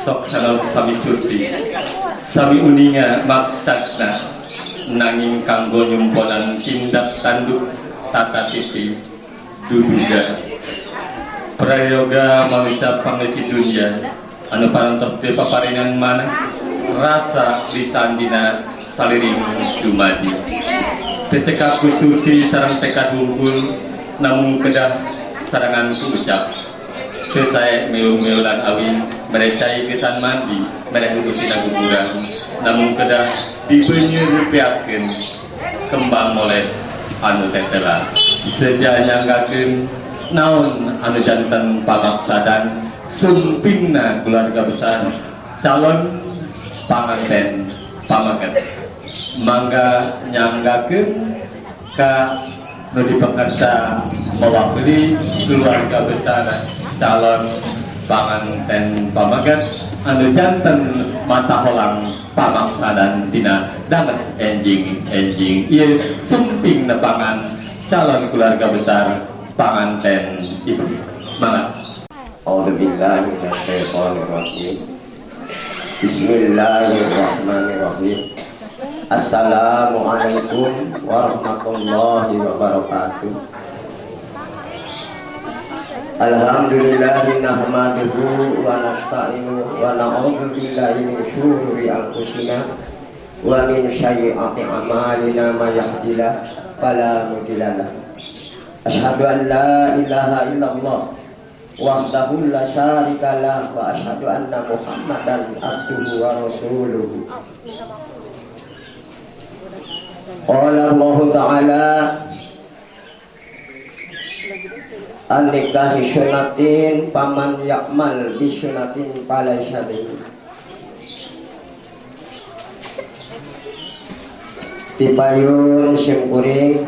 sok salam sami surti sami uninga maksatna nanging kanggo nyumponan tindak tanduk tata titi duduga prayoga manusia pangeci dunya anu parantos teu paparingan mana rasa disandina saliring dumadi tecekak kusurti sareng tekad unggul namun kedah sarangan ucap saya meul-meulan awi merecai kesan mandi mereka tina guguran namun kedah dibenyeureupkeun kembang oleh anu tetela seja nyanggakeun naon anu janten pamaksadan sumpingna keluarga besar calon panganten pamaget mangga nyanggakeun ka nu dipekerja mewakili keluarga besar calon panganten pamaget anu janten mata holang pamaksadan tina danget enjing ieu sumping nepangan calon keluarga besar panganten ibu mangga. A'udzubillahi minasyaitonir rajim. Bismillahirrahmanirrahim. Assalamualaikum warahmatullahi wabarakatuh. Alhamdulillahi nahmaduhu wa nasta'inu wa na'udzu billahi min syururi anfusina wa min sayyiati a'malina may yahdihillahu fala mudilla lahu. Asyhadu an la ilaha illallah wahdahu la syarika lah wa asyhadu anna Muhammadan abduhu wa rasuluhu. Qala Allah Ta'ala an-nikahi sunatin paman yakmal bi sunatin fala syabih. Dipayun simkuring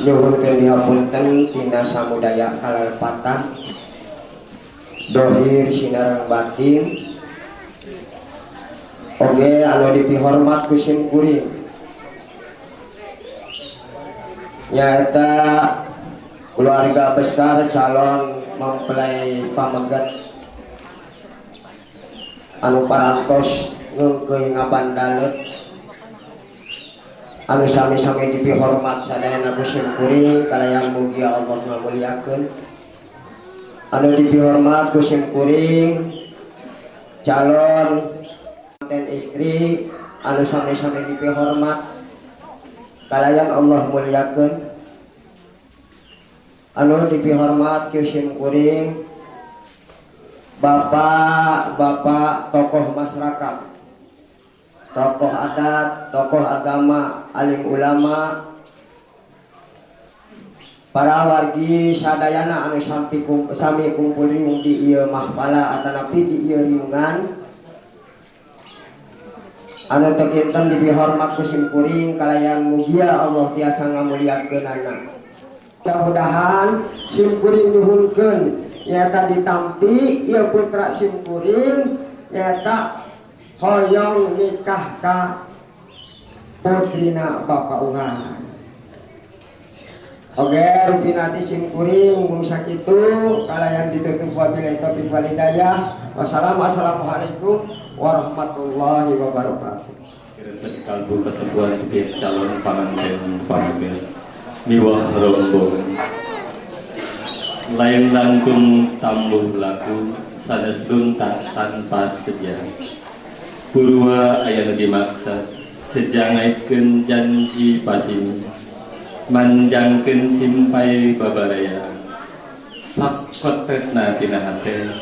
nyuhunkeun dihapunten tina samudaya kalalpatan dohir sinareng batin oge anu dipihormat ku simkuring nyaeta keluarga besar calon mempelai pamegat anu parantos ngeungkeun ngabandalet anu sami-sami dipihormat sadayana ku simkuring kalayan mugi Allah ngamuliakeun anu dipihormat ku simkuring calon manten istri anu sami-sami dipihormat kalayan Allah muliakeun anu dipihormat ku simkuring bapak-bapak tokoh masyarakat, tokoh adat, tokoh agama, alim ulama, para wargi sadayana anu sami kumpul riung di ieu mahfala atanapi di ieu riungan anu teu kinten dipihormat ku simkuring kalayan mugia Allah tiasa ngamuliakeunana. Mudah-mudahan simkuring nyuhunkeun nyata ditampi ieu putra simkuring nyata hoyong nikah ka putrina bapak urang. Oke, rupinati simkuring mung sakitu kalayan ditutup wabillahi taufiq wal hidayah. Wassalamualaikum warahmatullahi wabarakatuh. Kalbu keteguhan sebagai calon pengantin pamegat niwah rombongan lain langkung tambuh laku sanesun tak tanpa sejarah purwa aya dimaksud sejangaikeun janji pasini manjangkeun simpai babaraya sakotretna tina hate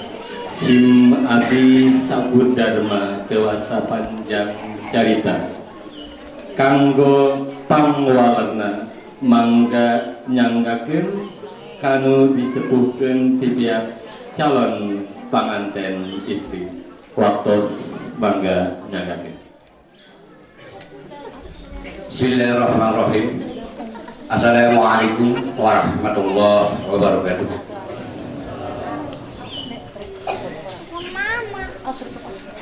sim abdi sabud dharma dewasa panjang carita kanggo pangwalerna mangga nyanggakeun kanu disepuhkeun ti pihak calon panganten istri waktos bangga nyanggakeun. Bismillahirrahmanirrahim. Assalamualaikum warahmatullahi wabarakatuh.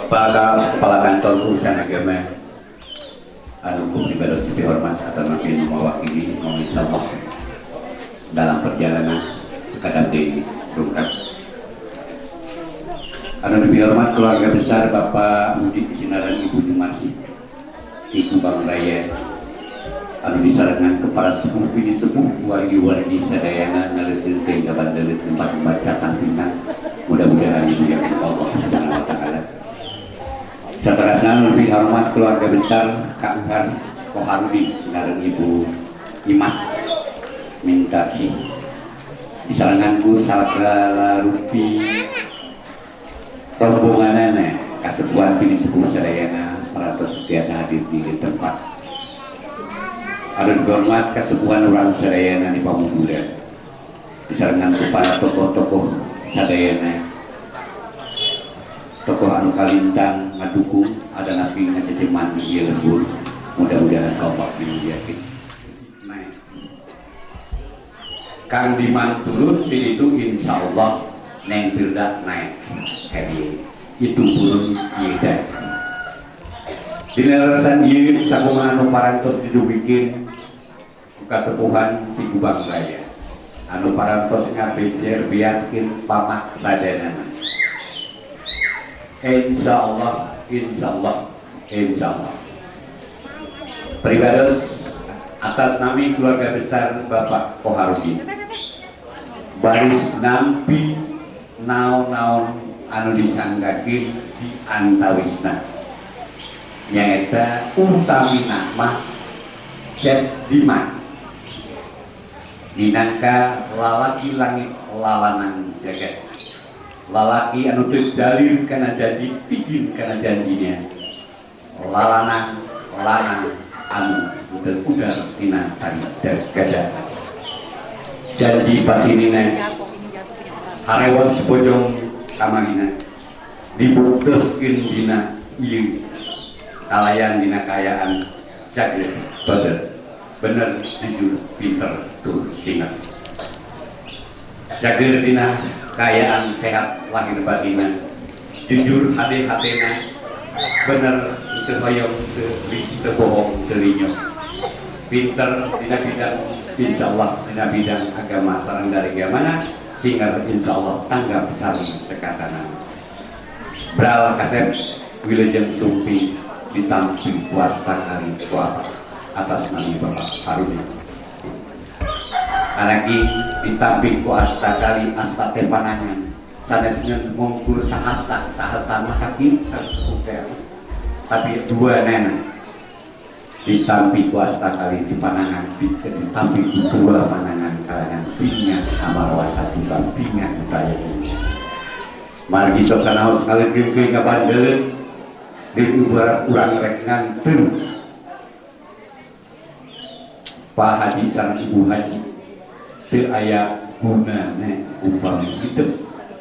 Bapak Kepala Kantor Urusan Agama anu ibadah dihormat atau makin mewakili Allah dalam perjalanan sekadar di Rungkat. Anu dihormat keluarga besar Bapak Budi Sinaran Ibu Jumarsi di Kubang Raya anu disarankan kepala sepuh bini sepuh wargi-wargi sadayana ngaleuteun teh gabandeut tempat membaca kantingan mudah-mudahan dimuliakan Allah Subhanahu wa taala. Saterusna lebih hormat keluarga besar Kak Har Koharudi Sinaran Ibu Imas minta sih disaranganku sagala rupi rombonganana kasepuhan bini sepuh sadayana maratos biasa hadir di tempat anu dihormat kasepuhan urang sadayana di Pamuduran disaranganku para tokoh-tokoh sadayana tokoh anu kalintang ngadukung ada nabi ngajeceman di ieu lembur mudah-mudahan Allah dimuliakeun. Kang Diman turun di itu insyaallah neng Firda naik kali itu turun yeda dilerasan ieu sakumaha anu parantos didubikin kasepuhan di Kubang Raya anu parantos ngabejer biaskeun pamak badanana. Insyaallah Peribados atas nami keluarga besar Bapak Koharudi baris nampi naon-naon anu disanggakeun di antawisna nyaeta utamina mah Cep Diman minangka lalaki langit lalanan jagat lalaki anu teu dalir kana janji pigin kana janjinya lalanan lanang anu teu udar tina tari gada janji pasinina harewas bojong kamarina dibukteuskeun dina ieu kalayan dina kayaan jagat bener jujur pinter tuh ingat jager dina kayaan sehat lahir batina jujur hati-hatina bener teu hoyong teu bohong teu rinyong pinter dina bidang insyaallah dina bidang agama sareng dari mana sehingga insyaallah tanggap sareng sekatanan bral kasep wilujeng tumpi ditampi kuasa kali kuasa atas nama Bapak Harun anaki ditampi ku asta kali asta tepanangan sanesnya mongkur sahasta sahasta masakin tapi dua nena ditampi ku asta kali di panangan ditampi ku dua panangan kalangan pingan amarwa satu pingan saya margi sok kana haus kali geuing ngabandeuleun di ubarat urang rek ngantun Pak Haji sang Ibu Haji teu aya gunana upami hidup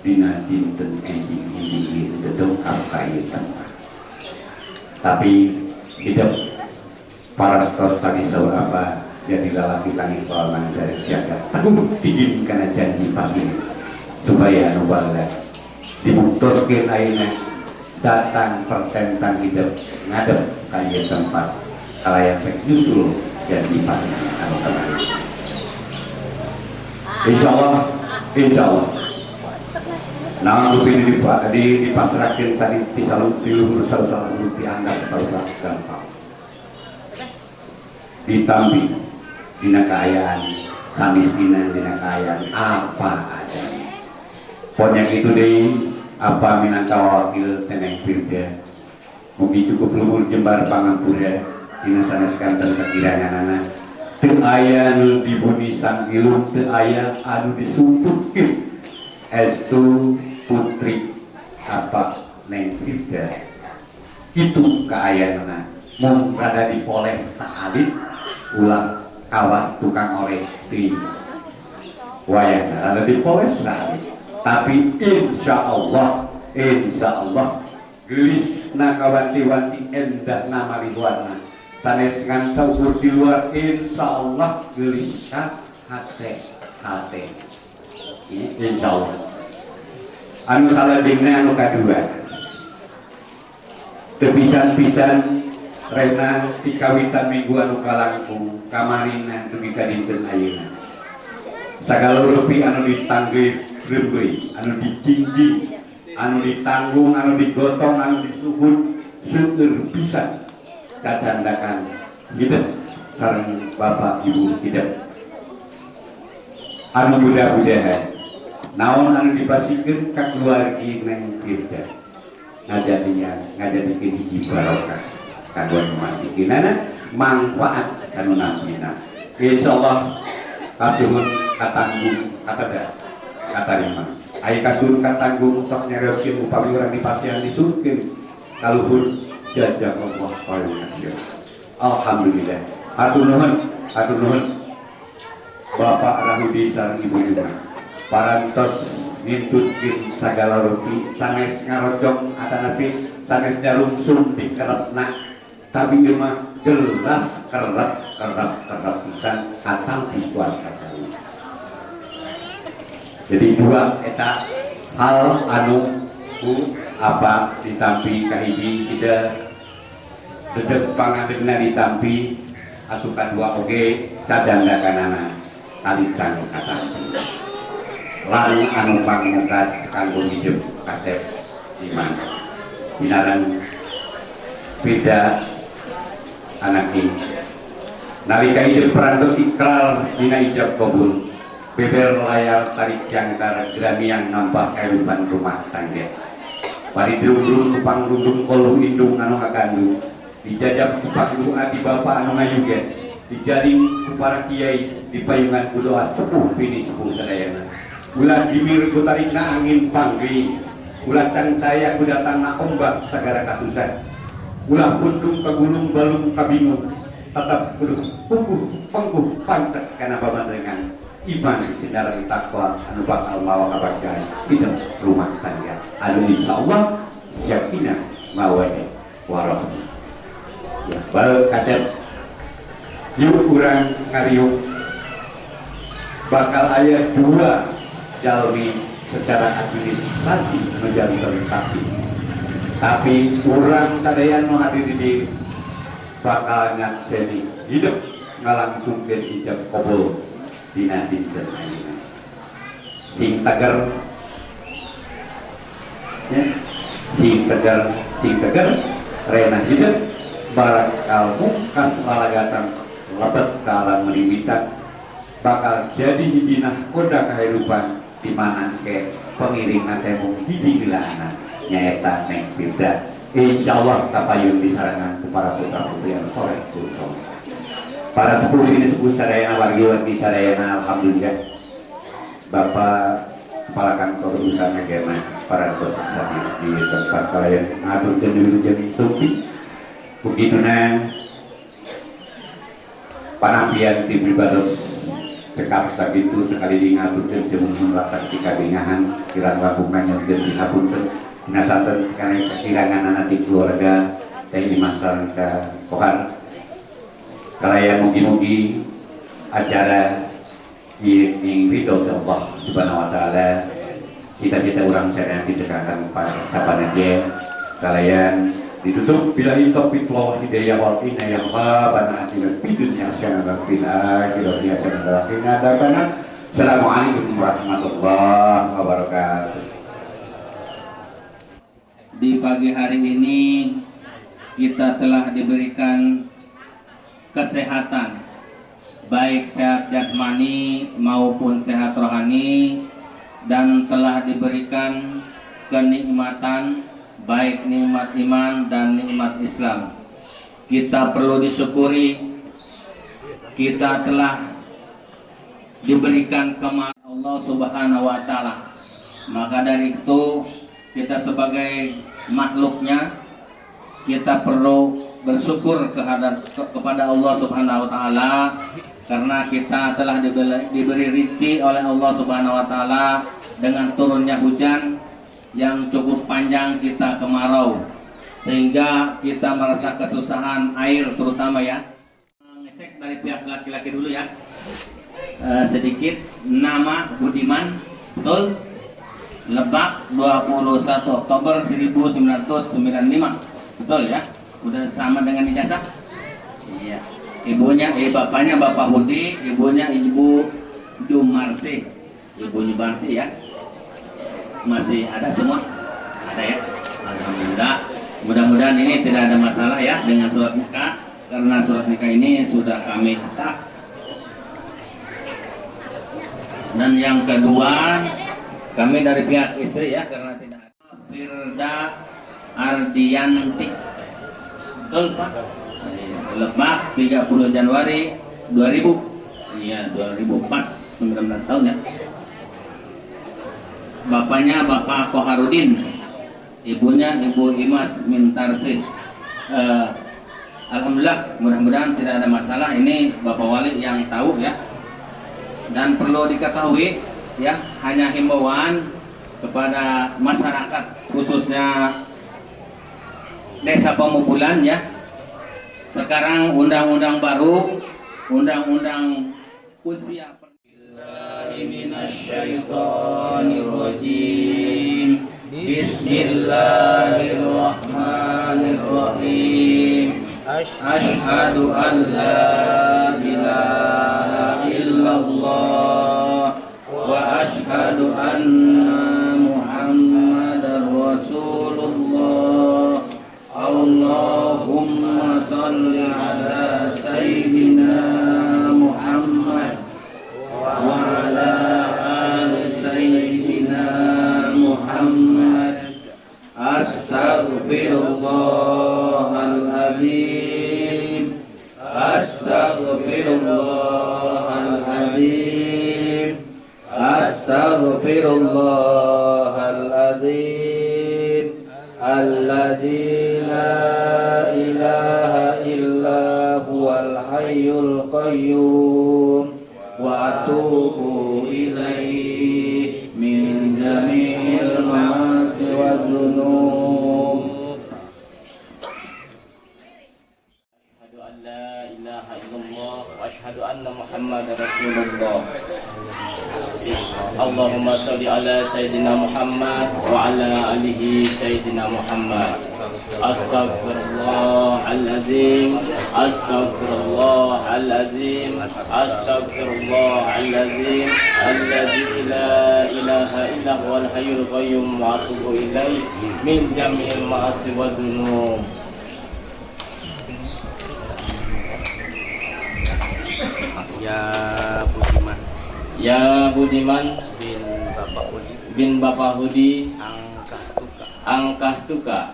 dina dinten ending dedengkap ka ieu tempat. Tapi hidup para stos tadi sauraba jadi lalaki langit soalan dari jagat teguh dijin kana janji pasti supaya anu bangga dibuktuskeun ayeuna datang pertentang hidup ngadep ka ieu tempat kalayan rek nyusul janji pasti anu tenang. Insyaallah nah ini dipasrahkan tadi di luhur salah dianggap salah gampang ditampi dina kaayaan kamiskinan dina kaayaan apa aja pokoknya itu deh apa minangka wakil teneng firda mugi cukup luhur jembar pangampura dina sanes kanten kekirangan anak teu aya nu dibuni sang ilung teu aya anu disumputkeun estu putri apa Neng Firda itu kaayaanna mun rada dipoleh saalit ulah kawas tukang oleh di wayahna rada dipoleh saalit tapi insyaallah gelisna kawanti-wanti endah nama ridwana sanes ngan saukur di luar insyaallah gelisah hate insyaallah anu saladingna anu kadua tepisan-pisan rena dikawitan minggu anu kalangkung kamarina dugi ka dinten ayeuna sagala rupi anu ditanggih rembeuy anu dijingjing anu ditanggung anu digotong anu disuhun seueur pisan kacandakan hidup sareng bapak ibu hidup anu mudah-mudahan naon anu dipasikeun ka keluargi Neng Firda ngajadikeun hiji barokah kanggo masikeunana manfaat kanu nasina insyaallah kasuhun katanggung katarima aya kasuhun katanggung sok nyareoskeun upami urang dipasihan disurkeun kaluhur jazakallah khairan. Alhamdulillah. Hatur nuhun Bapak Rahudi sareng Ibu Yuma. Parantos ngintutkeun sagala rupi sanes ngarojong atanapi sanes jalungsung di kerepna. Tapi ieu mah jelas kerep pisan atang dikuasa kali. Jadi dua eta hal anu apa ditampi kahiji tidak sedep pangadegna ditampi atuh kadua oge cadandakanana alican kata lan anu pangmukas kanggo hidup kasep iman binaran beda anaki nalika hidup perantos ikrar dina ijab kabul beber layar tarik jangkar gramian nambah kehidupan rumah tangga pari dirundung kupang rundung kolu indung anu ngagandung dijajab kupang adi bapak anu ngayugen dijaring ku para kiai di payungan kudoa sepuh bini sepuh sadayana ulah dimir kutarina angin panggi, ulah cancaya kudatana ombak segara kasusah, ulah pundung ke gunung balung kabingung, tetap kudu pukuh pengkuh pancet karena pemandringan iman sindaran takwa anu bakal mawa kabargahan hidup rumah tangga anu insyaallah yakinah mawaddah warahmah. Ya, bal kaset yuk kurang ngariuk bakal ayat 2 jalmi secara administrasi menjadi terlengkapi, tapi kurang sadaya nu hadir di bakal ngakseni hidup ngalangsungkeun ijab qabul dina dinten ayeuna sing teger ya sing teger rena hidup barakal mukas lalagatan lebet dalam melimitan bakal jadi hijinah koda kehidupan di mana ke pengiringan temu hiji gilana nyaeta neng Firda insyaallah kapayun disarangan kepada putra putri yang soleh kultom para sepuh ini sepuh sadayana wargi sadayana alhamdulillah Bapak Kepala Kantor Usaha Negara para saudara di tempat kalian ngatur jenderal jadi tupi begitu panampian di pribados cekap sakitu sekali dingaturkeun jeung melakukan kikadengahan kirang rapungan yang dihapunten dinasaten kana kekirangan anak keluarga teh dimasal ka kohar kalaya mugi-mugi acara ing ridho Allah Subhanahu wa taala cita-cita urang sadaya dicekakan pada sapanenge kalayan ditutup bilahi taufiq wal hidayah wal inayah rabbana atina fid dunya hasanah wa fil akhirati hasanah wa qina adzabannar. Assalamualaikum warahmatullahi wabarakatuh. Di pagi hari ini kita telah diberikan kesehatan, baik sehat jasmani maupun sehat rohani, dan telah diberikan kenikmatan baik nikmat iman dan nikmat Islam. Kita perlu disyukuri kita telah diberikan kemurahan Allah Subhanahu wa taala. Maka dari itu kita sebagai makhluknya kita perlu bersyukur kepada Allah Subhanahu wa taala karena kita telah diberi rezeki oleh Allah Subhanahu wa taala dengan turunnya hujan yang cukup panjang kita kemarau sehingga kita merasa kesusahan air terutama ya. Ngecek dari pihak laki-laki dulu ya. Sedikit nama Budiman, betul? Lebak 21 Oktober 1995, betul ya? Udah sama dengan ijazah? Iya. Ibunya, bapaknya Bapak Budi, ibunya Ibu Jumarti, Ibu Jumarti ya. Masih ada semua? Ada ya? Alhamdulillah. Mudah-mudahan ini tidak ada masalah ya dengan surat nikah, karena surat nikah ini sudah kami cetak. Dan yang kedua, kami dari pihak istri ya, karena tidak ada. Firda Ardianti, betul Pak? Lebak 30 Januari 2000. Iya, 2000 pas 19 tahun ya. Bapaknya Bapak Koharudin, ibunya Ibu Imas Mintarsih. Alhamdulillah, mudah-mudahan tidak ada masalah. Ini Bapak Wali yang tahu ya. Dan perlu diketahui ya, hanya himbauan kepada masyarakat khususnya Desa Pemupulan ya. Sekarang undang-undang baru, undang-undang usia Minasyaitonirrajim. Bismillahirrahmanirrahim. Asyhadu an la ilaha illallah wa asyhadu anna Muhammadar Rasulullah. Allahumma salli ala sayyidina Muhammad wa ala ali sayyidina Muhammad. Astaghfirullahaladzim, astaghfirullahaladzim, astaghfirullahaladzim. العظيم الذي لا إله إلا هو الحي القيوم وأتوب إليه من جميع المعاصي والذنوب. أشهد أن لا إله إلا الله وأشهد أن محمدا رسول الله. اللهم صل على سيدنا محمد وعلى آله سيدنا محمد. أستغفر الله العظيم أستغفر الله العظيم أستغفر الله العظيم الذي لا إله إلا هو الحي القيوم وأتوب إليه من جميع المعاصي والذنوب. Ya Budiman bin Bapak Hudi angkah tuka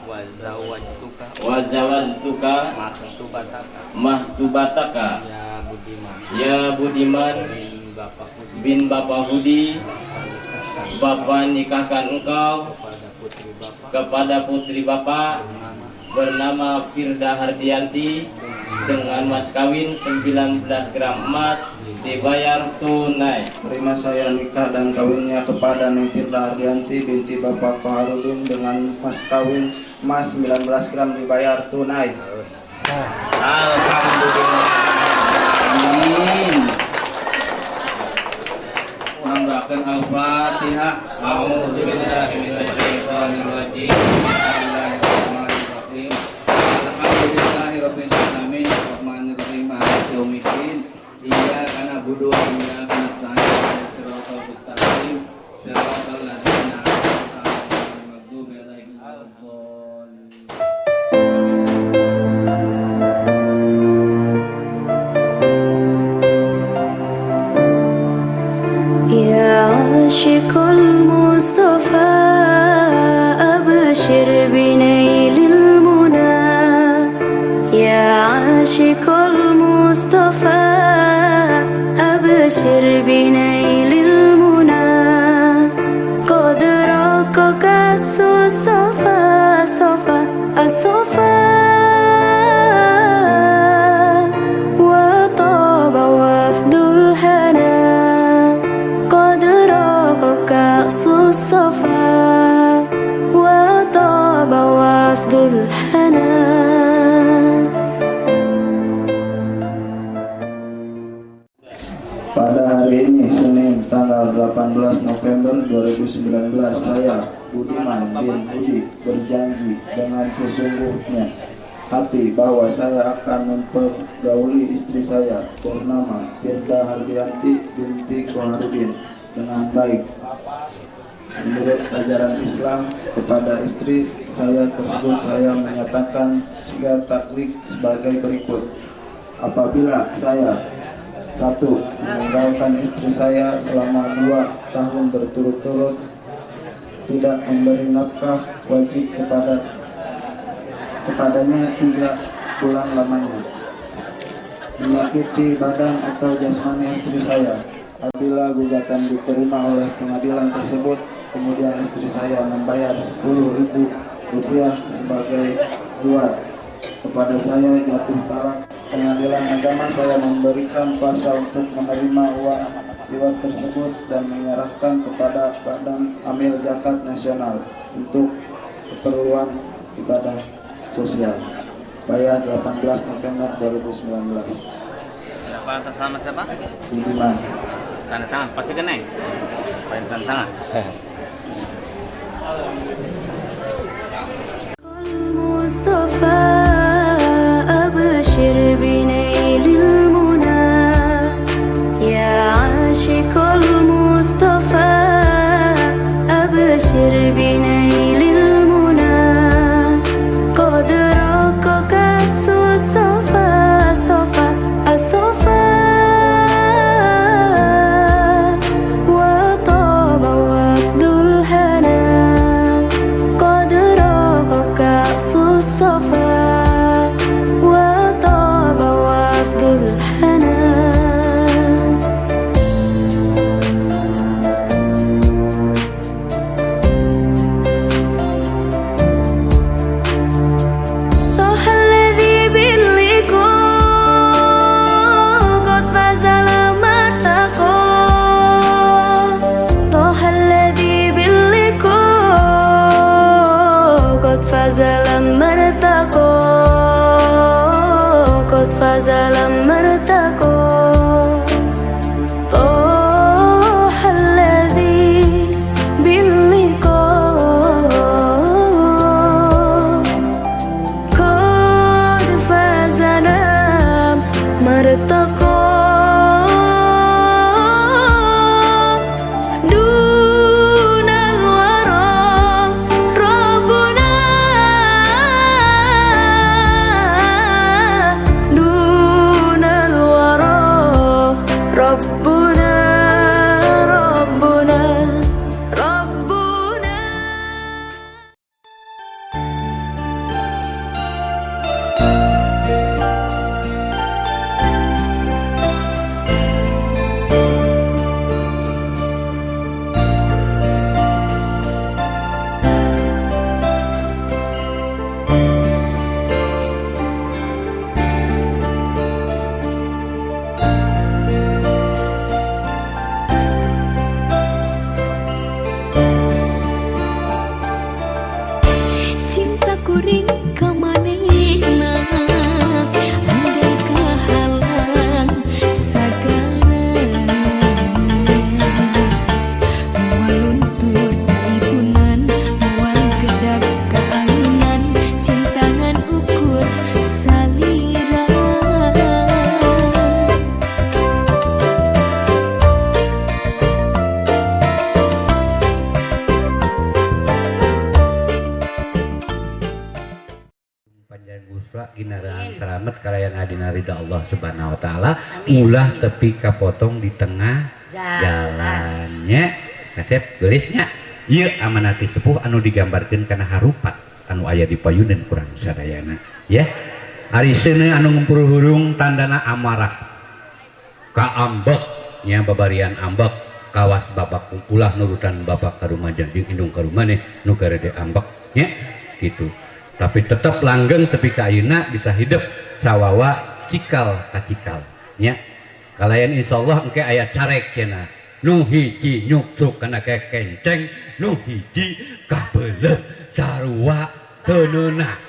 wazawajtuka mahtubataka ya Budiman bin Bapak Hudi Bapak nikahkan engkau kepada putri Bapak bernama Firda Hardianti dengan mas kawin 19 gram emas dibayar tunai. Terima saya nikah dan kawinnya kepada Neng Firda Hardianti binti Bapak Koharudin dengan mas kawin emas 19 gram dibayar tunai. Alhamdulillah. Amin. Menambahkan Al-Fatihah. A'udzubillahi minasyaitonir rajim. Bismillahirrahmanirrahim. Alhamdulillahirabbil alamin. Arrahmanirrahim. Maliki yaumiddin. Iyyaka na'budu wa iyyaka nasta'in. Shiratal mustaqim. Shiratal ladzina an'amta 'alaihim ghairil maghdubi 'alaihim waladdallin. عاشق المصطفى أبشر بنيل المنى يا عاشق المصطفى أبشر بنيل المنى قد رقك الصفا صفا الصفا وطاب وفد الهنا كأس الصفا وطاب وفد الحنا. Pada hari ini Senin tanggal 18 November 2019 saya Budiman bin Budi berjanji dengan sesungguhnya hati bahwa saya akan mempergauli istri saya bernama Firda Hardianti binti Koharudin dengan baik. Menurut ajaran Islam kepada istri saya tersebut saya menyatakan sigar taklid sebagai berikut. Apabila saya 1. Meninggalkan istri saya selama 2 tahun berturut-turut, tidak memberi nafkah wajib kepadanya 3 bulan lamanya, menyakiti badan atau jasmani istri saya. Apabila gugatan diterima oleh pengadilan tersebut, kemudian istri saya membayar Rp10.000 sebagai duat kepada saya jatuh talak, pengadilan agama saya memberikan kuasa untuk menerima uang duat tersebut dan menyerahkan kepada Badan Amil Zakat Nasional untuk keperluan ibadah sosial. Bayar 18 November 2019. Siapa atas nama siapa? Budiman. Tanda tangan, pasti kena. Pakai tanda tangan. المصطفى أبشر بنيل المنى يا عاشق المصطفى أبشر بنيل المنى قد رقك الصفا صفا الصفا وطاب وفد لما ارتقوا قد فاز لما ارتقوا طاح الذي باللقاء قد فاز لما ارتقوا Ginaran selamat kalian adina ridha Allah Subhanahu wa taala ulah tepi kapotong di tengah jalannya kasep gelisnya ieu amanati sepuh anu digambarkeun kana harupat anu aya di payunan kurang sadayana ya ari seuneu anu ngumpul hurung tandana amarah ka ambek nya babarian ambek kawas babak ulah nurutan babak ka rumaja jeung indung ka rumah nu garede ambek nya gitu. Tapi tetap langgeng tepi ka ayeuna bisa hidup sawawa cikal kacikal nya kalayan insyaallah engke aya carek cenah nu hiji nyuksuk kana kekenceng nu hiji kabeuleuh sarua keuneuna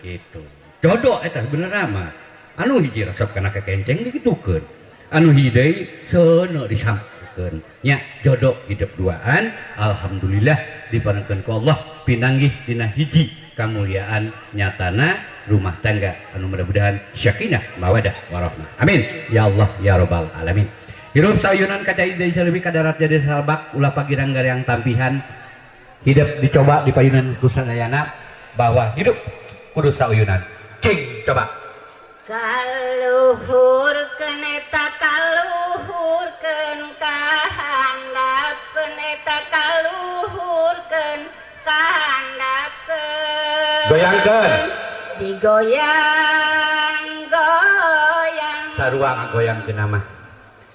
gitu jodoh eta bener mah anu hiji resep kana kekenceng digitukeun anu hiji deui seuneu disampekeun nya jodoh hidup duaan alhamdulillah diparenkeun ku Allah pinanggih dina hiji kemuliaan nyatana rumah tangga anu mudah-mudahan syakinah mawadah warahmah amin ya Allah ya rabbal alamin hirup sayunan kaca deui saleubi kadarat jadi salbak ulah pagirang gareang tampihan hidup dicoba di payunan kusadayana bahwa hidup kudu sauyunan cing coba kaluhurkeun eta kaluhurkeun kahandapkeun eta kaluhurkeun kahandapkeun goyangkeun digoyang goyang sarua ngagoyangkeun mah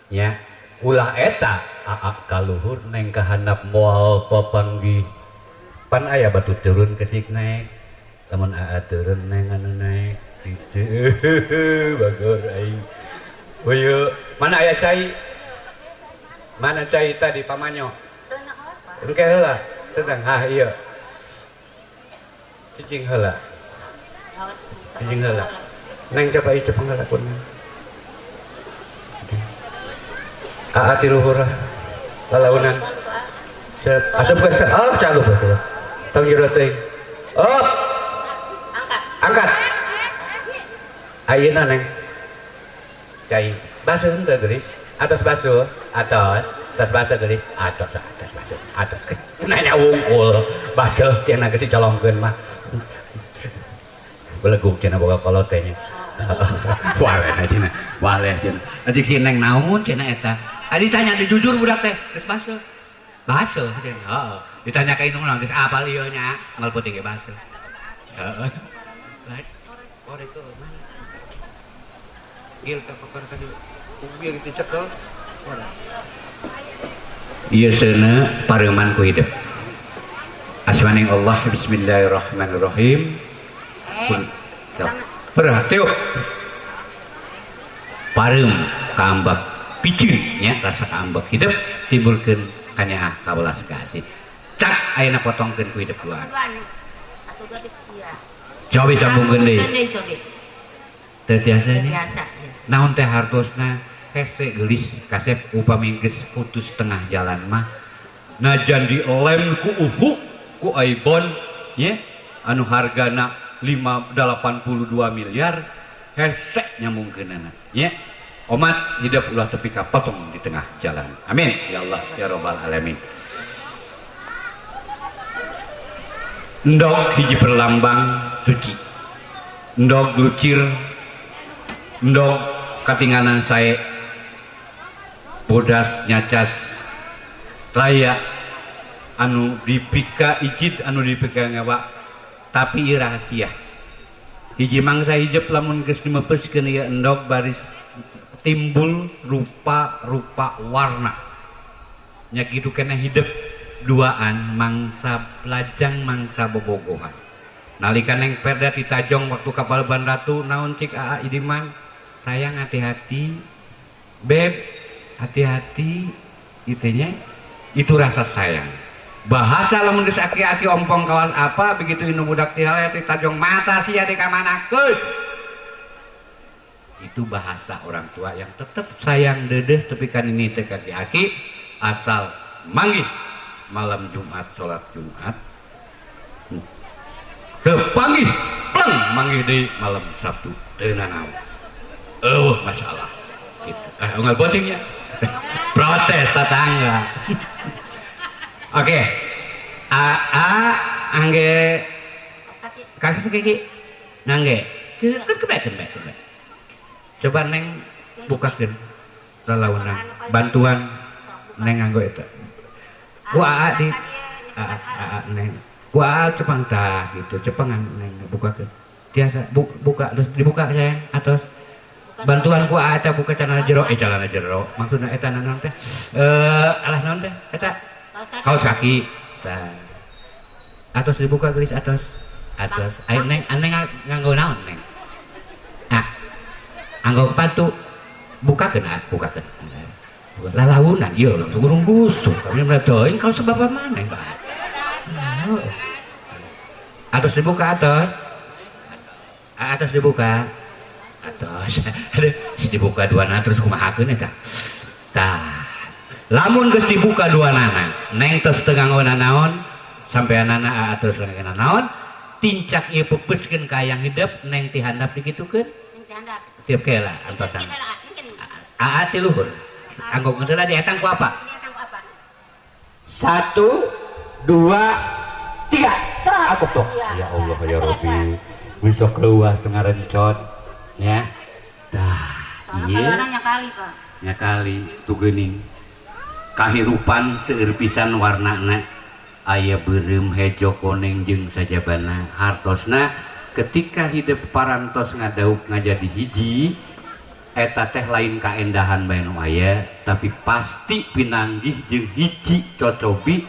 nya ulah eta aak kaluhur neng kahandap moal papanggih pan aya batu turun kesik naik lamun aa turun neng anu naik itu bagor aing boyo mana aya cai mana cai tadi pamanyo engke heula tentang iya cicing heula neng coba ieu pangalakun aa ti luhur lalaunan asupkeun calup betul tong jero teuing angkat ayeuna neng cai basuh henteu geulis atos basuh atos basuh geulis atos basuh atos nanya wungkul basuh cenah geus dicolongkeun mah beleguk cenah boga kolot teh nya waleh cenah ajik si neng naon cenah eta adi tanya dijujur budak teh geus basuh cenah heeh ditanya ka indung geus apal ieu nya anggal peuting ge basuh heeh lain ore ke mana gil ka kokor ka di ubil dicekel ora ieu seuneu pareuman ku hidup asmaning Allah bismillahirrahmanirrahim perhatiuk pareum kaambak picin nya rasa kaambak hidup timbulkeun kanyaah kawelas kasih cak ayeuna potongkeun ku hidup duaan satu dua tiga. Iya. Cobi sambungkeun deui. Sambungkeun deui cobi. Teu tiasa nya. Biasa. Ya. Naon teh hartosna hese geulis kasep upami geus putus tengah jalan mah najan dilem ku uhu ku Aibon ye anu hargana 82 miliar hese nyambungkeunana ye omat hidup ulah tepi ka potong di tengah jalan amin ya Allah ya rabbal alamin. Ndog hiji perlambang suci, ndog lucir, ndog katinganan sae bodas nyacas raya anu dipika ijid anu dipika ngawa tapi rahasia hiji mangsa hijab lamun geus dimepeskeun ieu endog baris timbul rupa-rupa warna nya kitu keneh hidup duaan mangsa lajang mangsa bobogohan nalika neng perda ditajong waktu kapal ban ratu naon cik aa idiman sayang hati-hati beb hati-hati itunya itu rasa sayang bahasa lamun geus aki-aki ompong kawas apa begitu inu budak tihale ditajong mata sia di kamanakeun itu bahasa orang tua yang tetap sayang dedeh tapi kan ini teh aki-aki asal manggih malam Jumat sholat Jumat tepanggih pleng manggih di malam Sabtu teu nanaon masalah gitu unggal pentingnya protes tetangga. Oke angge kaki kaki nangge kembali coba neng bukakeun lalaunan bantuan neng nganggo eta ku aa di neng ku aa cepang tah gitu cepengan neng bukakeun tiasa buka terus dibuka sayang atos bantuan ku aa teh buka celana jero maksudna eta naon teh alah naon teh eta kaos kaki tah atos dibuka geus atos aya neng nganggo naon neng anggo patu bukakeun lalaunan ieu langsung urung gustuk kami mah teuing kalau sebab maneh Pak atos dibuka atos dibuka atos dibuka duana terus kumahakeun eta tah lamun geus dibuka duanana neng tos teu nganggonan naon sampeanana atos nganggonan naon tincak ieu pepeskeun ka hayang hidup neng ti handap dikitukeun tiap kela antosan aa ti luhur anggo ngedeula dietang ku apa 1 2 3 apa tuh ya Allah ya Rabbi bisa keluar sengarencot ya dah iya nyakali tu geuning kahirupan seueur pisan warnana aya beureum hejo koneng jeung sajabana hartosna ketika hidup parantos ngadauk ngajadi hiji eta teh lain kaendahan bae nu aya tapi pasti pinanggih jeung hiji cocobi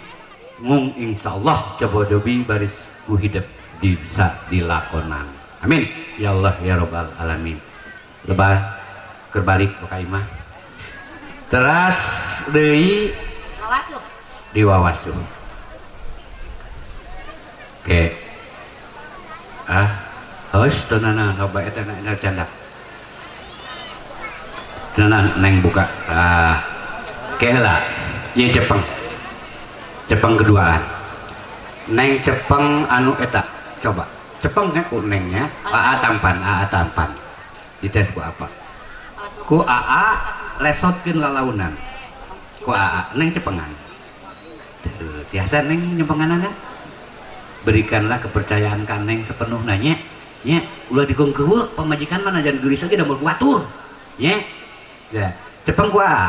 mung insyaallah cobodobi baris ku hidup bisa dilakonan amin ya Allah ya rabbal alamin lebah kerbalik ka imah teras deui diwawasuh oke heus teunana loba eta na canda tenan neng buka kela ye cepeng keduaan neng cepeng anu eta coba cepeng ku nengnya aa tampan dites ku apa ku aa lesotkeun lalaunan ku aa neng cepengan tiasa neng nyempenganana berikanlah kepercayaan ka neng sepenuhna nya ulah digongkeueuh pamajikan mah najan geulis ge da moal kuatur nya ya cepeng ku aa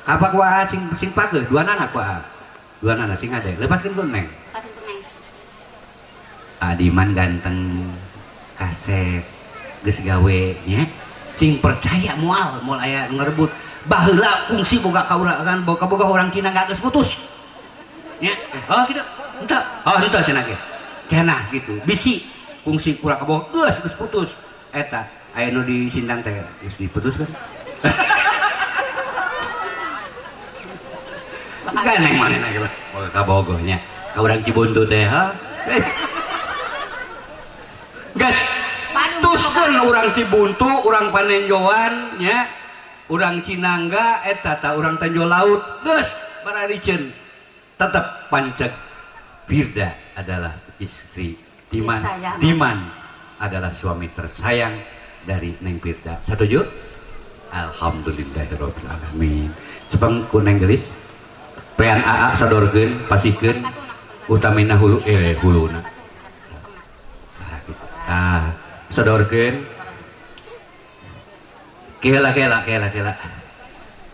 apa ku aa sing pageuh duanana ku aa duanana sing ade lepaskeun ku neng adiman ganteng kasep geus gawe nya sing percaya moal aya ngarebut baheula kungsi boga kauragan boga urang Cina geus putus nya kitu entah entah cenah ge cenah gitu bisi kungsi kurang kaboga geus putus eta aya nu di Sindang teh geus diputuskeun kan neng manehna ge boga kabogoh nya ka urang Cibuntu teh Guys, tuskeun urang Cibuntu, urang Panenjoan nya, urang Cinangga eta ta urang Tanjung Laut. Geus barariceun. Tetap Panceg Firda adalah istri Diman. Diman adalah suami tersayang dari Neng Firda. Setuju? Alhamdulillahirabbil alamin. Cepeng ku Neng Gelis. Pean AA sadorkeun pasikeun utamina huluna. Ah, sadorkeun. Kela.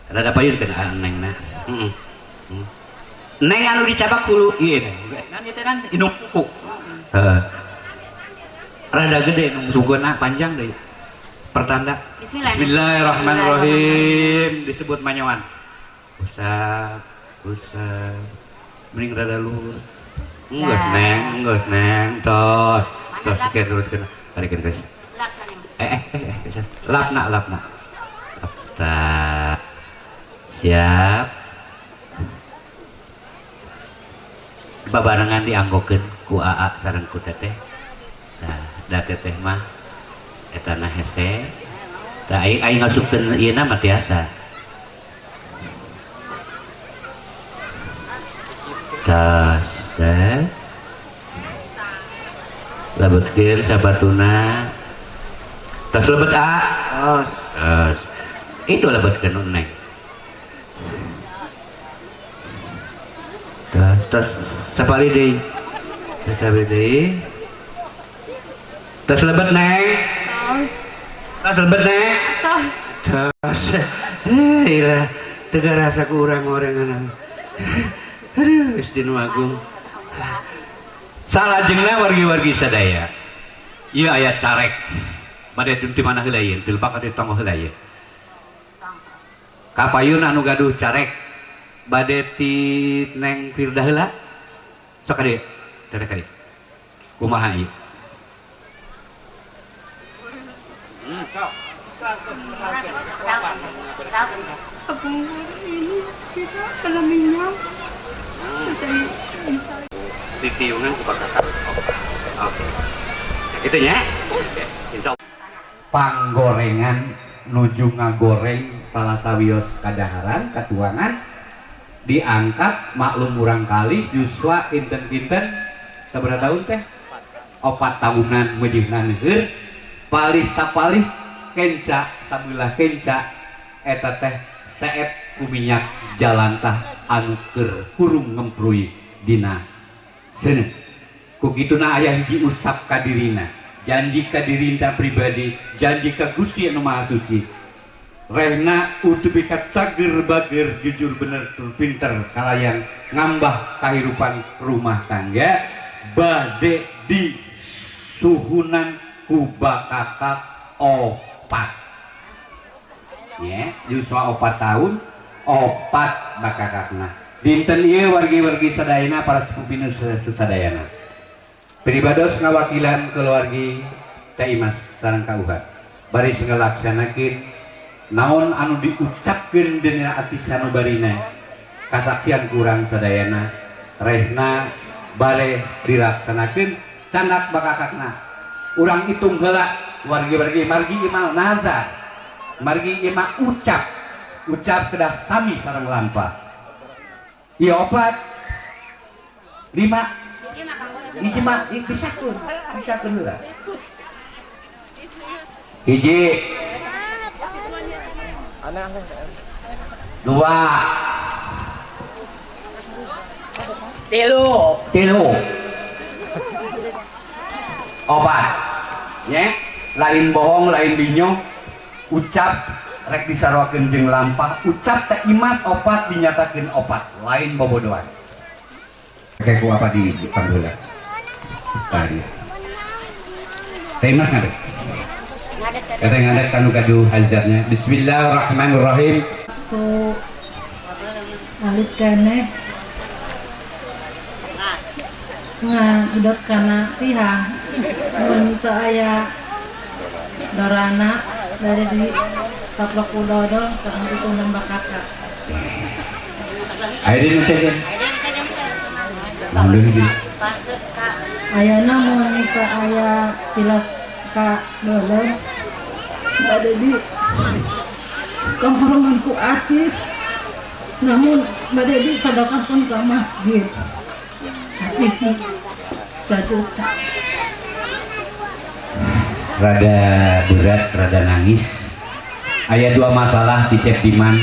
Rada payunkeun Nengna. Neng anu dicabak hulu ieu kan ieu teh kan indung kuku. Rada gede nu sugona panjang deui. Pertanda Bismillahirrahmanirrahim disebut manyawan. Usap. Mending rada luhur. Geus neng tos teruskeun. Tarikeun geus. Lapna. Tah. Siap. Babarengan dianggokeun ku AA sareng ku teteh. Nah, da teteh mah eta na hese. Da aing ngasupkeun ieu na mah tiasa. Tas teh. Lebetkeun sabatuna. Tas lebet A. Tos. Itu lebetkeun Neng. Tas sapali deui. Tas lebet Neng. Tas lebet Neng. Tas. Ilah teu rasa ku urang-urangan. Aduh, geus dinu agung. Salajengna wargi-wargi sadaya. Ieu aya carek. Bade ti mana heula ieu? Teu bakal ditonggo heula ieu. Kapayun anu gaduh carek bade ti Neng Firda heula. Sok kadieu. Teh kadieu. Kumaha ieu? Ini kita kena minyak. Titiungan ku kakak. Oke. Gitu nya. Insyaallah. Panggorengan nuju ngagoreng salah sawios kadaharan katuangan diangkat maklum urang kali Yuswa kinten-kinten sabaraha tahun teh 4 tahunan medihna neueur palih sapalih kenca sabelah kenca eta teh seep ku minyak jalantah anu keur hurung ngemprui dina seuneu ku kituna aya hiji usap ka dirina janji ka dirinta pribadi janji ka Gusti anu Maha Suci rehna utupika cager bager jujur bener tur pinter kalayang ngambah kahirupan rumah tangga bade di suhunan ku bakakak 4 ya Yuswa 4 tahun 4 bakakakna dinten ieu wargi-wargi sadayana para sepuh sadayana pribados ngawakilan keluargi Teh Imas sareng kauhat baris ngalaksanakeun naon anu diucapkeun deuna ati sanubarina kasaksian kurang sadayana rehna bare dilaksanakeun candak bakakakna urang hitung heula wargi-wargi margi imal nazar margi ima ucap kedah sami sareng lampah ieu 4 5 hiji mah bisakeun heula hiji 2 tilu 4 ya lain bohong lain binyong ucap rek disarwakeun jeung lampah ucap teh imat 4 dinyatakeun 4 lain bobodohan kayak ku apa di panggula tadi teh imat ngadek ngadet kanu gaduh hajatnya bismillahirrahmanirrahim ku alit keneh ngidot kana tihang mun teu aya dorana dari di taplok udodol sareng itu nambah kakak ayeuna saja Alhamdulillah. Ayana mau nikah ayah tilas kak dolong ada di kehormanku artis, namun ada di sedekah pun ke masjid artis sih 1 juta. Rada berat, rada nangis. Aya 2 masalah dicek diman.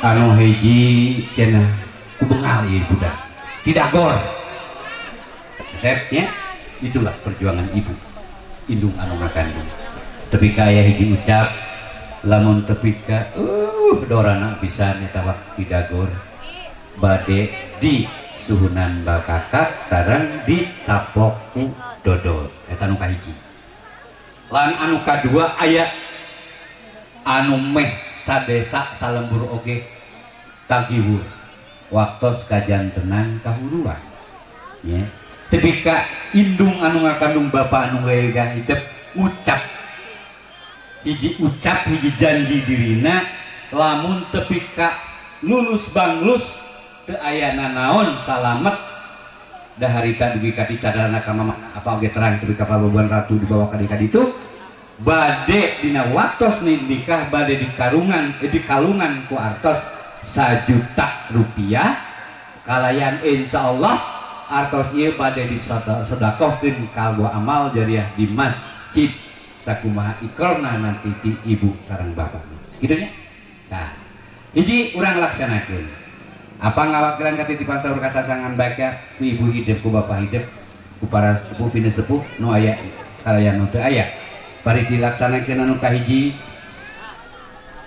Anu hiji cenah kubengal ieu budak. Tidak gor. Resepnya itulah perjuangan ibu. Indung anu ngakandung. Tapi ka aya hiji ucap lamun tepi ka dorana pisan eta tidak gor. Bade di suhunan bakakak sareng ditapok ku dodol. Eta nu kahiji. Lan anu kadua aya anu meh sadesa salembur oge tagihur waktos kajantenan kahuluan ya tepika indung anu ngakandung bapa anu lega hidup ucap hiji janji dirina lamun tepika lulus banglus teu aya nanaon salamet dah harita dugi ka dicadana ka mama apa oge terang tepika palabuhan ratu dibawa ka ditu bade dina waktos nikah bade dikalungan ku artos 1 juta rupiah kalayan insyaallah artos ieu bade disedekahkeun kanggo amal jariah di masjid sakumaha ikrarna nanti ti ibu sareng bapak kitu nya. Nah hiji urang laksanakeun apa ngawakilan katitipan saur kasasangan baca ku ibu hidup ku bapak hidup ku para sepuh bini sepuh nu aya kalayan nu teu aya bari dilaksanakeun anu kahiji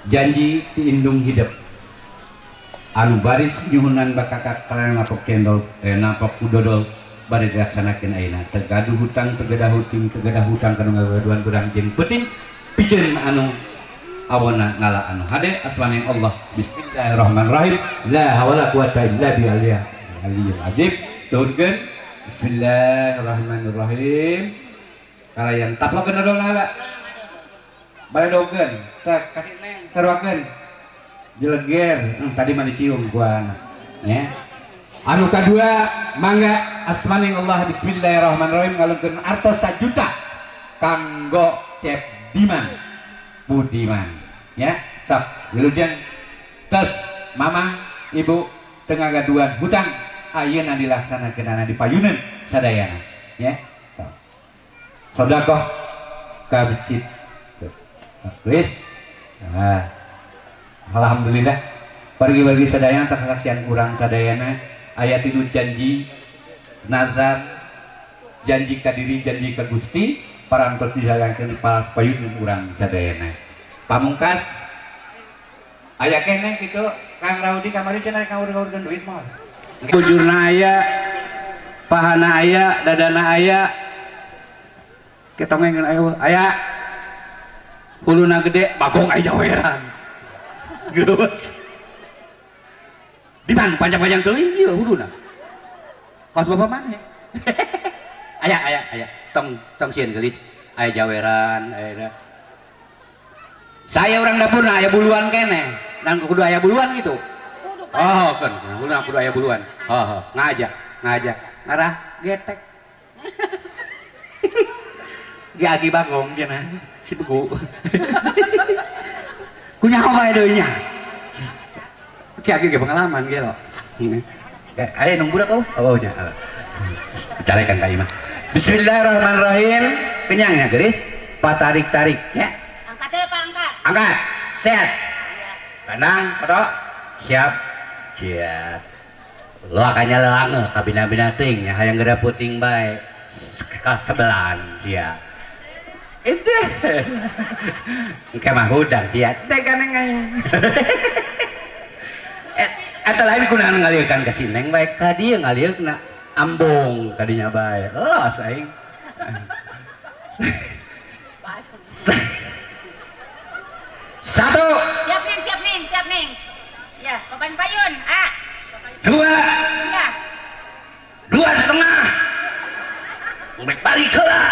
janji ti indung hidup anu baris nyuhunan bakakak kalian napok cendol napok kudodol bari dilaksanakeun ayeuna tegaduh hutang tegadah hutang kanu ngagaduhan kurang jeung penting pikeun anu awana ngala anu hade asmane Allah. Bismillahirrahmanirrahim la hawla quwata illa billah aliyul azim. Suhudkeun bismillahirrahmanirrahim kalayan taplokeun dodol nala baledokeun tak kasih neng sarwakeun jeleger tadi mah dicium gua nya. Anu kadua mangga asmaning Allah bismillahirrahmanirrahim ngalungkeun artos 1 juta kanggo Cep Diman Budiman ya sok wilujeng tos mama ibu tengah gaduhan hutang ayeuna dilaksanakeun ana dipayuneun sadayana ya sedekah ka masjid wis. Nah alhamdulillah bagi sadayana tak saksian kurang sadayana aya 3 janji nazar janji ka diri janji ka Gusti parantos disayankeun payun urang sadayana pamungkas aya keneh kitu Kang Raudi kamari cenah kaur-kaurkeun duit mah bujurna aya pahana aya dadana aya ketongengeun aya huluna gede bagong aya jaweran geus di mana panjang-panjang teuing ieu huluna kos bapak maneh aya tong sieun geulis aya jaweran aya saya orang dapur aya buluan keneh dan kudu aya buluan gitu oh kan huluna kudu aya buluan ngajak ngarah getek ge agi bagong cenah si begu kunyaho bae deui nya ki ge pengalaman ge lo aya nung budak oh nya bicarekan ka imah bismillahirrahmanirrahim kenyangnya geus patarik-tarik ya angkat sehat tenang foto siap lo akanya lelange ka bina-bina ting nya hayang geda puting bae ka sebelan sia itu engke mah hudang sia teh kaneng eta lain kunaon ngaliekan ka sineng bae ka dieu ngalieukna ambong kadinya bae los aing satu siap neng ya papan payun dua setengah ngek balik heula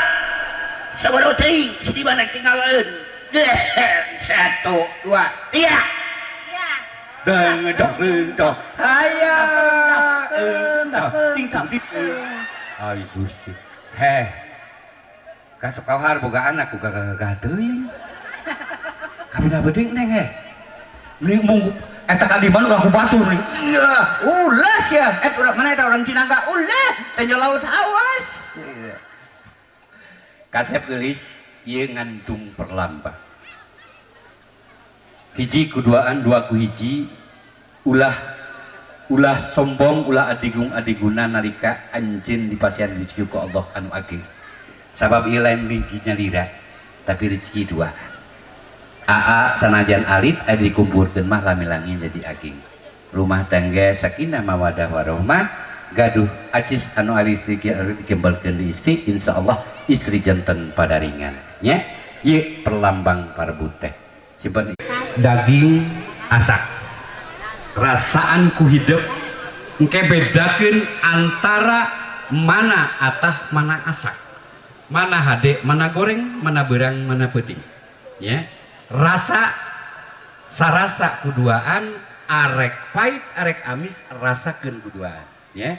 sabaraha teuing si mana tinggalkeun 1 2 3 ya deng haya ting ting ai Gusti heh kasok kauhar boga anak ku gagah teuing kabina beuding neng heh ini mung eta kadiman ulah ku batur nih iya ulas ya urang mana eta orang Cinangka ulah teh laut awas kasep geulis ieu ngantung perlambah hiji kuduaan dua ku hiji ulah sombong ulah adiguna nalika anjeun dipasihan rezeki ku Allah anu ageng sabab ieu lain ringkinya lira tapi rezeki dua aa sanajan alit aya dikumpulkeun mah lami-lami jadi ageng rumah tangga sakinah mawadah warahmah gaduh acis anu alis dikembalikan di istri insyaallah istri janten pada ringan nya ieu perlambang parebut teh simpen daging asak rasaan ku hidup engke bedakeun antara mana atah mana asak mana hade mana goreng mana berang mana peuting ya rasa sarasa kuduaan arek pait arek amis rasakeun kuduaan ya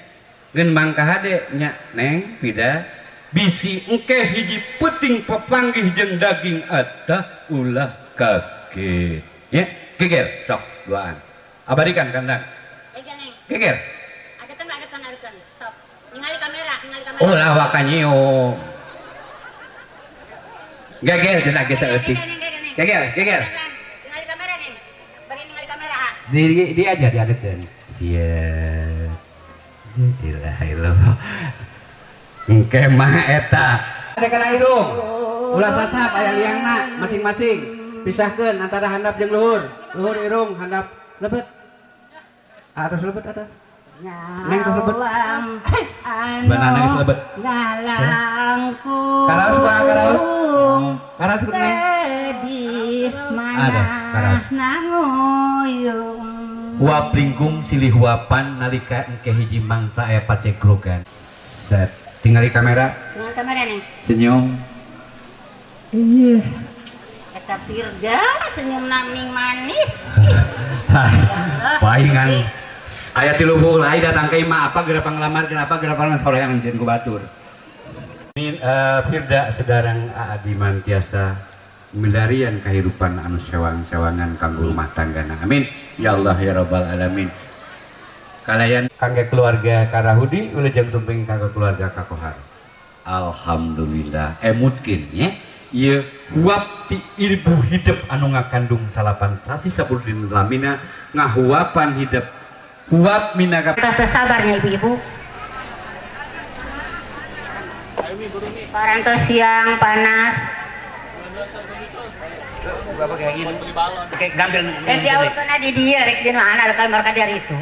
ngeun mangka hade nya neng pida bisi engke hiji peuting papanggih jeung daging atah ulah kaget ya geger sok duaan abadikan kandang geger adekan sok ningali kamera oh lah wakanyeo geger cenah ge saeutik geger ningali kamera nih bari ningali kamera di aja diadekeun siap ilaha illallah engke mah eta adekan irung ulah sasap aya liangna masing-masing pisahkeun antara handap jeung luhur irung handap lebet atas lebet atas neng terus lebet banana geus lebet ngalangku karaos neng sedih mana nanguyung huap lingkung silih huapan nalika engke hiji mangsa aya pacegrogan set tinggali kamera nih senyum Iya. Eta Firda senyum naming manis. paingan aya 30 lain datang ke imah apa geura panglamar kenapa geura pangasorean anjeun ku batur Firda sedarang adi mantiasa milarian kehidupan anu sewang-sewangan kanggo rumah tanggana amin ya Allah ya rabbal alamin kalayan kangge keluarga Karahudi wilujeng sumping kangge keluarga Kakohar alhamdulillah mungkin ya ieu huap ti ibu hidup anu ngakandung salapan sasi sabudin lamina ngahuapan hidup huap minaga Terus sabarnya ibu-ibu. Parantos siang panas. Bapak kayak gini. Kayak gambil. Diaurkeun di dieu rek di mana ada kamar kadari itu.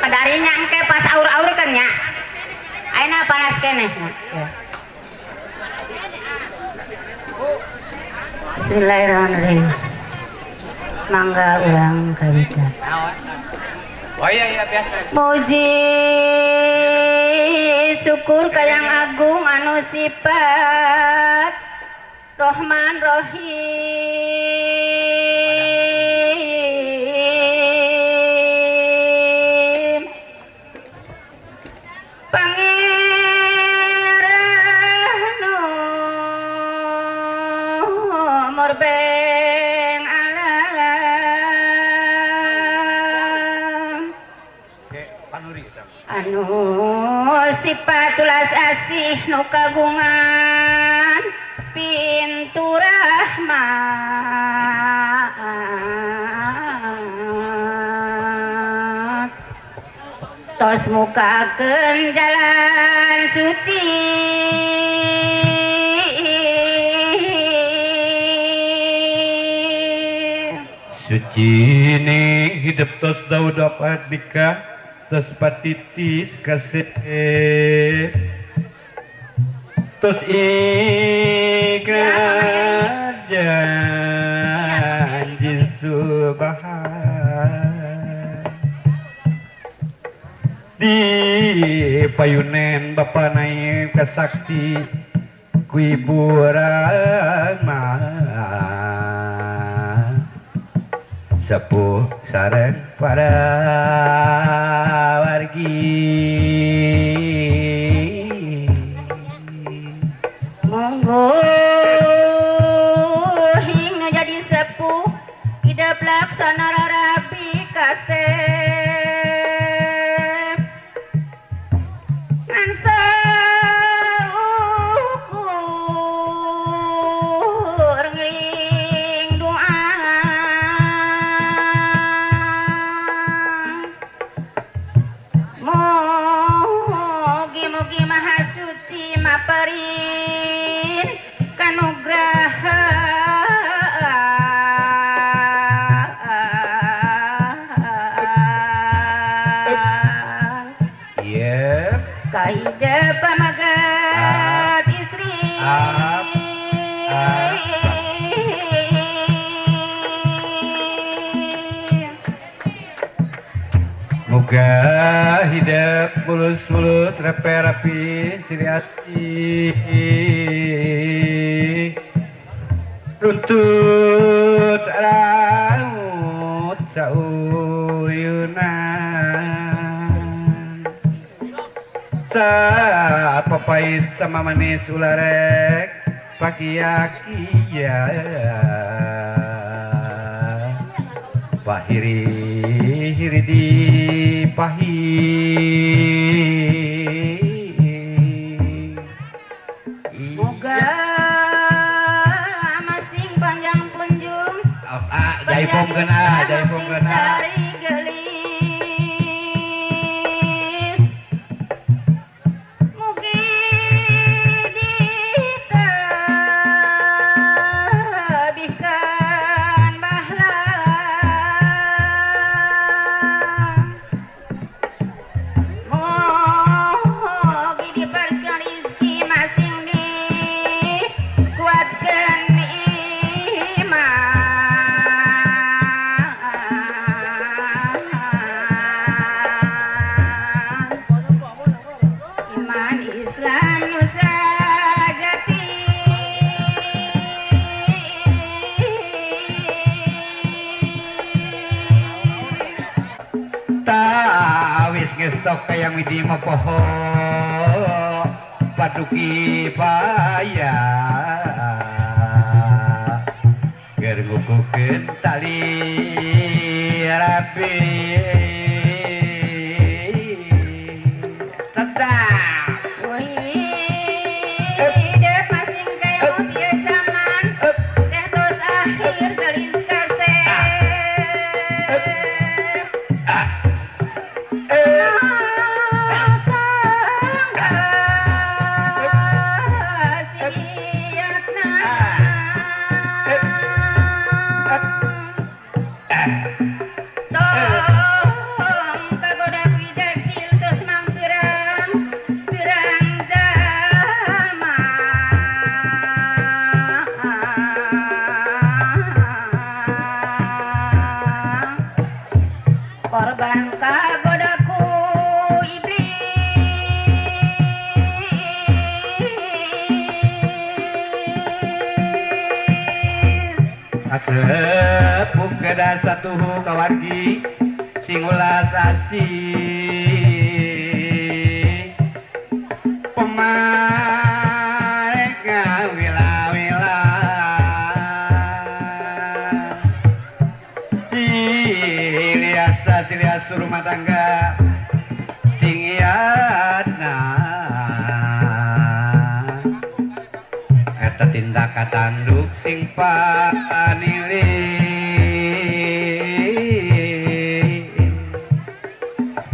Kadarinya engke pas aur-aurkeun nya. Ayeuna panas keneh. Bismillahirrahmanirrahim. Mangga ulang kawita. Oh iya biasa. Puji syukur ka Yang Agung anu sifat Rahman Rahim. Pangeran nomor beng alam anu sifat tulas asih nu kagungan pintu rahmat tos mukakeun jalan suci suci ning hidup tos daud dapat bika tos patitis kasih tos ikrar janji subhan di payunen bapa naik kesaksi ku ibu rahmat sepuh sareng para wargi. Monggo hing jadi sepuh hidup laksana rabi kasep ngan saukur ngiring doa mugi-mugi maha suci maparin kanugraha kaida pamagat istri moga hidup mulus-mulus rapi-rapi siriati runtut raut sauyunan papait sama manis ularek pakiakia pahiri di pahi moga masing panjang punjung jaipongkeun sari gelis mugi ditabihkan bahla mugi diberikan rezeki masing dikuatkan iman Islam nusa jati tawis ngestok kaya midi poho paduki paya ger ngukukeun tali rapi sedap hidup masing kayo dia zaman teh tos akhir gelis kasep korban kagodaku iblis asepuk keda satu kawargi singulas asi pemareka wila-wila cilias rumah tangga singiatna eta tindak tanduk sing panili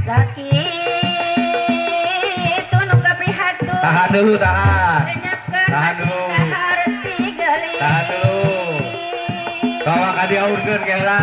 sakit nu kapihatun tahan dulu tahan dulu tahan dulu kawa kadiaurkeun gela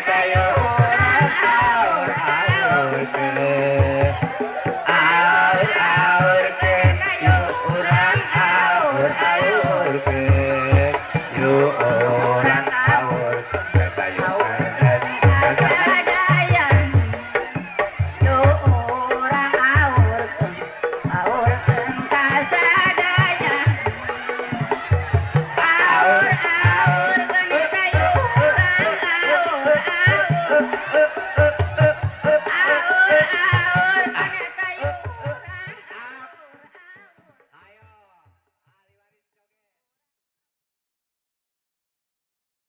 kayu urang aur aur ke aur aur ke kayu urang aur aur